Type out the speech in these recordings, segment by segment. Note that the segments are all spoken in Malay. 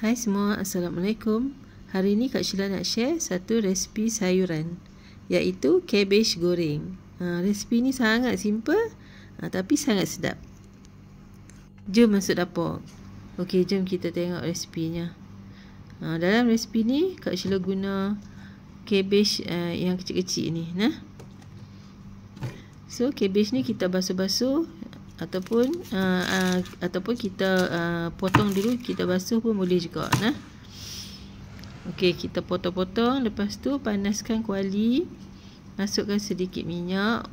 Hai semua, Assalamualaikum. Hari ni Kak Sheila nak share satu resipi sayuran, iaitu cabbage goreng. Resipi ni sangat simple, tapi sangat sedap. Jom masuk dapur. Okey, jom kita tengok resipinya. Dalam resipi ni Kak Sheila guna cabbage yang kecil-kecil ni. So cabbage ni kita basuh-basuh ataupun kita potong dulu, kita basuh pun boleh juga. Okey, kita potong-potong, lepas tu panaskan kuali, masukkan sedikit minyak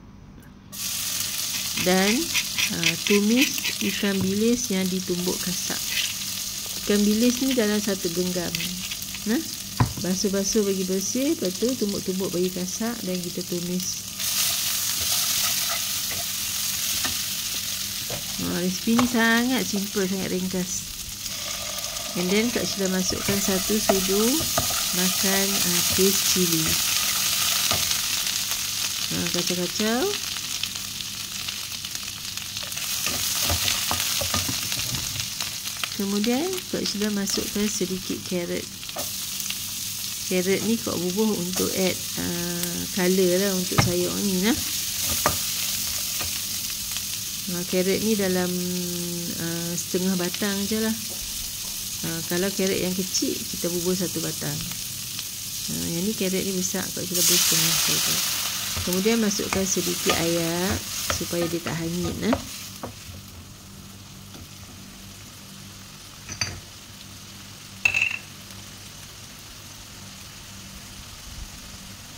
dan tumis ikan bilis yang ditumbuk kasak. Ikan bilis ni dalam satu genggam. Basuh-basuh bagi bersih, lepas tu tumbuk-tumbuk bagi kasak dan kita tumis. Resipi ni sangat simple, sangat ringkas. And then Kak Sheila masukkan 1 sudu makan paste cili. Kacau-kacau. Kemudian Kak Sheila masukkan sedikit carrot. Carrot ni Kak bubuh untuk add colour lah untuk sayur ni. Carrot ni dalam setengah batang je lah. Kalau carrot yang kecil, kita bubuh 1 batang. Yang ni carrot ni besar, Kak Sheila bubuh setengah saja. Kemudian masukkan sedikit air supaya dia tak hanyut.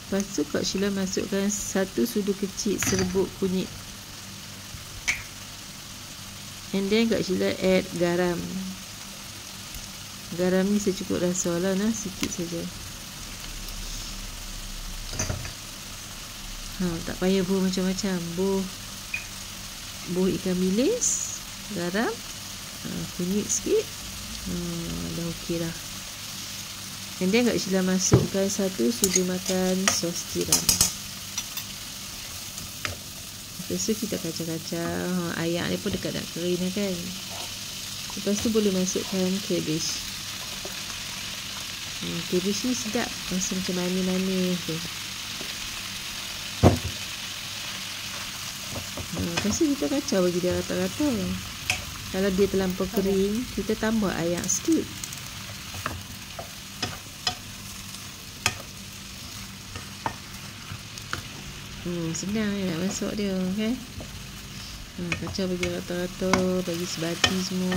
Lepas tu Kak Sheila masukkan 1 sudu kecil serbuk kunyit. And then Kak Sheila add garam. Garam ni secukup rasa lah, sikit saja. Tak payah buh macam-macam. Buh ikan bilis, garam, kunyit sikit. Dah okey dah. And then Kak Sheila masukkan 1 sudu makan sos tiram. Lepas tu kita kacau-kacau. Air ni pun dekat nak kering kan. Lepas tu boleh masukkan cabbage. Cabbage ni sedap, rasa macam manis-manis tu. Lepas tu kita kacau bagi dia rata-rata. Kalau dia terlampau kering, kita tambah air sikit. Senang nak masak dia kan. Kacau bagi rata-rata, bagi sebati semua.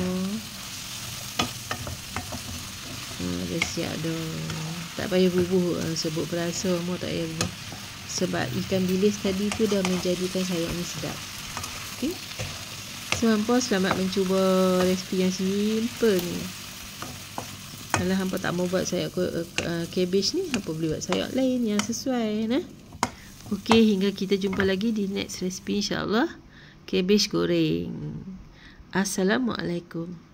Dah siap dah. Tak payah bubuh sebut perasa semua, tak payah bubuh. Sebab ikan bilis tadi tu dah menjadikan sayur ni sedap. Okey. So hampa selamat mencuba resipi yang simple ni. Kalau hampa tak mau buat sayur cabbage ni, hampa boleh buat sayur lain yang sesuai. Okey, hingga kita jumpa lagi di next recipe insya-Allah. Cabbage goreng. Assalamualaikum.